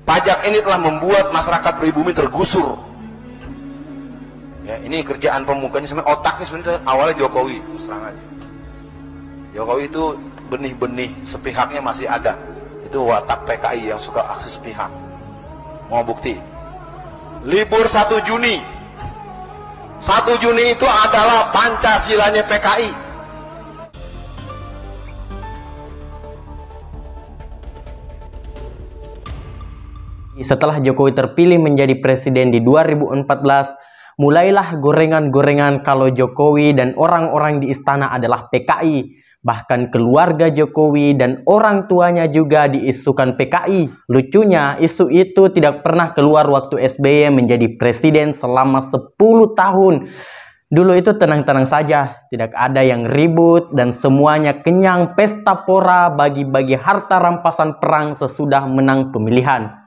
Pajak ini telah membuat masyarakat pribumi tergusur. Ya, ini kerjaan pemukanya sebenarnya, otaknya sebenarnya awalnya Jokowi, serang aja. Jokowi itu benih-benih sepihaknya masih ada. Itu watak PKI yang suka aksi sepihak. Mau bukti? Libur 1 Juni. 1 Juni itu adalah Pancasilanya PKI. Setelah Jokowi terpilih menjadi presiden di 2014, mulailah gorengan-gorengan kalau Jokowi dan orang-orang di istana adalah PKI. Bahkan keluarga Jokowi dan orang tuanya juga diisukan PKI. Lucunya, isu itu tidak pernah keluar waktu SBY menjadi presiden selama 10 tahun. Dulu itu tenang-tenang saja, tidak ada yang ribut dan semuanya kenyang pesta pora bagi-bagi harta rampasan perang sesudah menang pemilihan.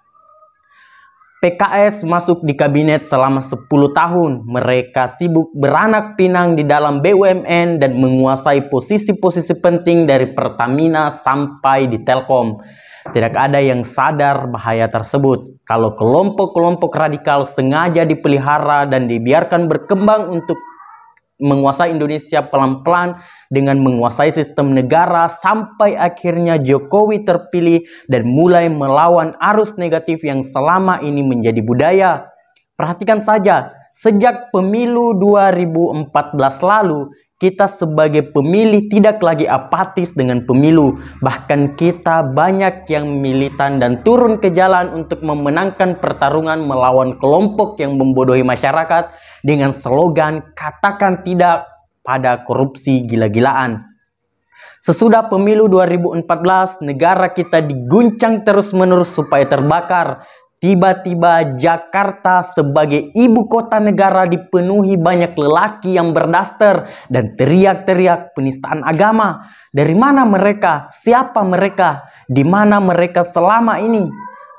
PKS masuk di kabinet selama 10 tahun. Mereka sibuk beranak pinang di dalam BUMN dan menguasai posisi-posisi penting dari Pertamina sampai di Telkom. Tidak ada yang sadar bahaya tersebut. Kalau kelompok-kelompok radikal sengaja dipelihara dan dibiarkan berkembang untuk menguasai Indonesia pelan-pelan dengan menguasai sistem negara sampai akhirnya Jokowi terpilih dan mulai melawan arus negatif yang selama ini menjadi budaya. Perhatikan saja, sejak pemilu 2014 lalu, kita sebagai pemilih tidak lagi apatis dengan pemilu. Bahkan kita banyak yang militan dan turun ke jalan untuk memenangkan pertarungan melawan kelompok yang membodohi masyarakat dengan slogan "Katakan tidak pada korupsi gila-gilaan". Sesudah pemilu 2014, negara kita diguncang terus-menerus supaya terbakar. Tiba-tiba Jakarta sebagai ibu kota negara dipenuhi banyak lelaki yang berdaster dan teriak-teriak penistaan agama. Dari mana mereka? Siapa mereka? Di mana mereka selama ini?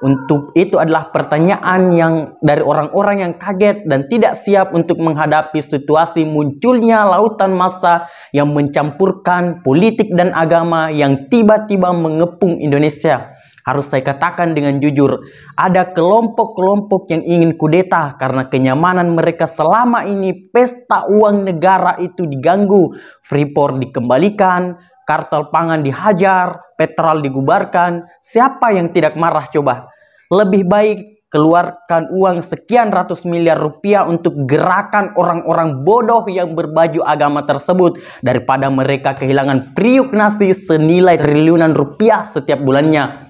Untuk itu adalah pertanyaan yang dari orang-orang yang kaget dan tidak siap untuk menghadapi situasi munculnya lautan massa yang mencampurkan politik dan agama yang tiba-tiba mengepung Indonesia. Harus saya katakan dengan jujur, ada kelompok-kelompok yang ingin kudeta karena kenyamanan mereka selama ini pesta uang negara itu diganggu, Freeport dikembalikan, kartel pangan dihajar, petrol digubarkan. Siapa yang tidak marah coba? Lebih baik keluarkan uang sekian ratus miliar rupiah untuk gerakan orang-orang bodoh yang berbaju agama tersebut daripada mereka kehilangan periuk nasi senilai triliunan rupiah setiap bulannya.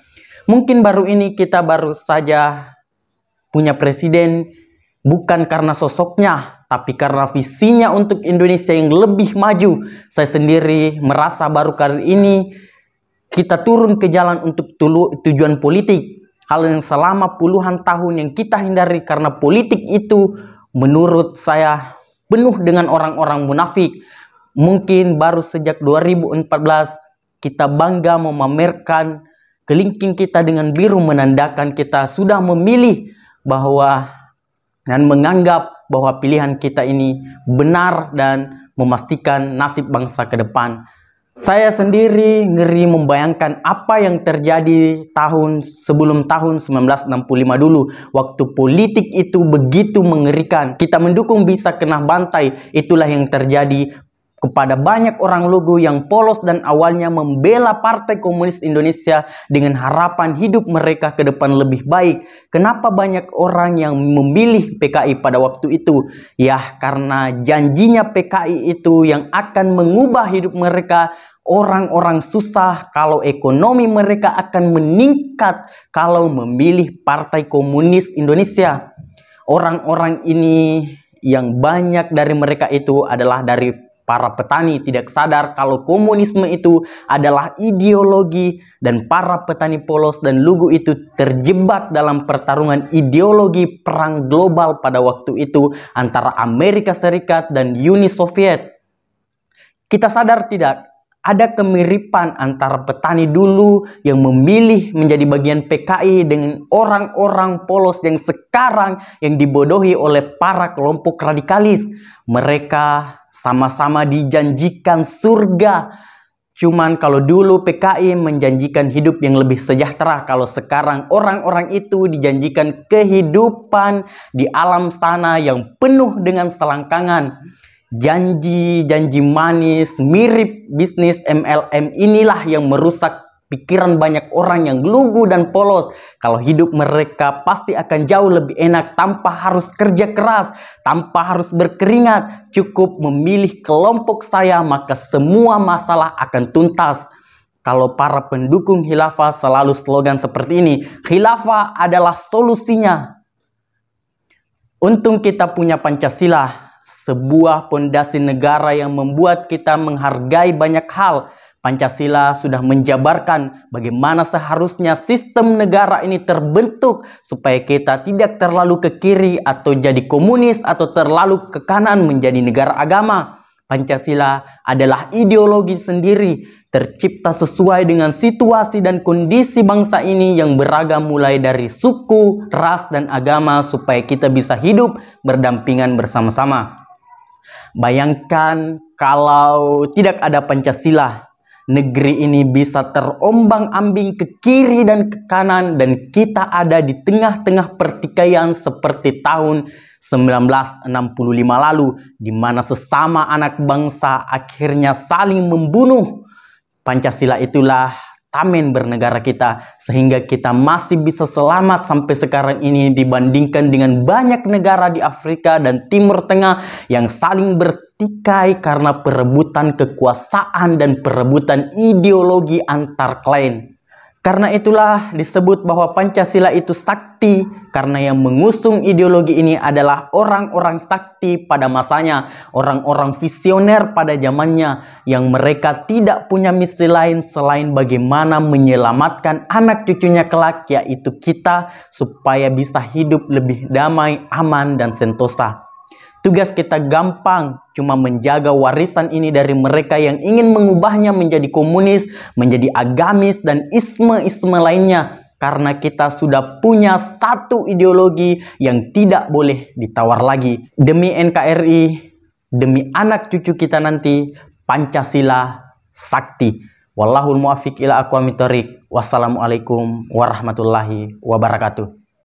Mungkin baru ini kita baru saja punya presiden bukan karena sosoknya, tapi karena visinya untuk Indonesia yang lebih maju. Saya sendiri merasa baru kali ini kita turun ke jalan untuk tujuan politik. Hal yang selama puluhan tahun yang kita hindari karena politik itu menurut saya penuh dengan orang-orang munafik. Mungkin baru sejak 2014 kita bangga memamerkan kelingking kita dengan biru menandakan kita sudah memilih bahwa dan menganggap bahwa pilihan kita ini benar dan memastikan nasib bangsa ke depan. Saya sendiri ngeri membayangkan apa yang terjadi sebelum tahun 1965 dulu. Waktu politik itu begitu mengerikan. Kita mendukung bisa kena bantai. Itulah yang terjadi kepada banyak orang lugu yang polos dan awalnya membela Partai Komunis Indonesia dengan harapan hidup mereka ke depan lebih baik. Kenapa banyak orang yang memilih PKI pada waktu itu? Ya, karena janjinya PKI itu yang akan mengubah hidup mereka. Orang-orang susah kalau ekonomi mereka akan meningkat kalau memilih Partai Komunis Indonesia. Orang-orang ini yang banyak dari mereka itu adalah dari para petani, tidak sadar kalau komunisme itu adalah ideologi dan para petani polos dan lugu itu terjebak dalam pertarungan ideologi perang global pada waktu itu antara Amerika Serikat dan Uni Soviet. Kita sadar tidak? Ada kemiripan antara petani dulu yang memilih menjadi bagian PKI dengan orang-orang polos yang sekarang yang dibodohi oleh para kelompok radikalis. Mereka sama-sama dijanjikan surga Cuman kalau dulu PKI menjanjikan hidup yang lebih sejahtera, kalau sekarang orang-orang itu dijanjikan kehidupan di alam sana yang penuh dengan selangkangan. Janji-janji manis, mirip bisnis MLM inilah yang merusak pikiran banyak orang yang lugu dan polos. Kalau hidup mereka pasti akan jauh lebih enak tanpa harus kerja keras, tanpa harus berkeringat. Cukup memilih kelompok saya, maka semua masalah akan tuntas. Kalau para pendukung khilafah selalu slogan seperti ini, khilafah adalah solusinya. Untung kita punya Pancasila, sebuah pondasi negara yang membuat kita menghargai banyak hal. Pancasila sudah menjabarkan bagaimana seharusnya sistem negara ini terbentuk supaya kita tidak terlalu ke kiri atau jadi komunis atau terlalu ke kanan menjadi negara agama. Pancasila adalah ideologi sendiri, tercipta sesuai dengan situasi dan kondisi bangsa ini yang beragam mulai dari suku, ras, dan agama supaya kita bisa hidup berdampingan bersama-sama. Bayangkan kalau tidak ada Pancasila, negeri ini bisa terombang-ambing ke kiri dan ke kanan dan kita ada di tengah-tengah pertikaian seperti tahun 1965 lalu, di mana sesama anak bangsa akhirnya saling membunuh. Pancasila itulah tamen bernegara kita, sehingga kita masih bisa selamat sampai sekarang ini dibandingkan dengan banyak negara di Afrika dan Timur Tengah yang saling bertikai karena perebutan kekuasaan dan perebutan ideologi antar klan. Karena itulah disebut bahwa Pancasila itu sakti, karena yang mengusung ideologi ini adalah orang-orang sakti pada masanya, orang-orang visioner pada zamannya, yang mereka tidak punya misi lain selain bagaimana menyelamatkan anak cucunya kelak, yaitu kita, supaya bisa hidup lebih damai, aman, dan sentosa. Tugas kita gampang, cuma menjaga warisan ini dari mereka yang ingin mengubahnya menjadi komunis, menjadi agamis, dan isme-isme lainnya. Karena kita sudah punya satu ideologi yang tidak boleh ditawar lagi. Demi NKRI, demi anak cucu kita nanti, Pancasila sakti. Wallahul muwaffiq ila aqwamit thoriq. Wassalamualaikum warahmatullahi wabarakatuh.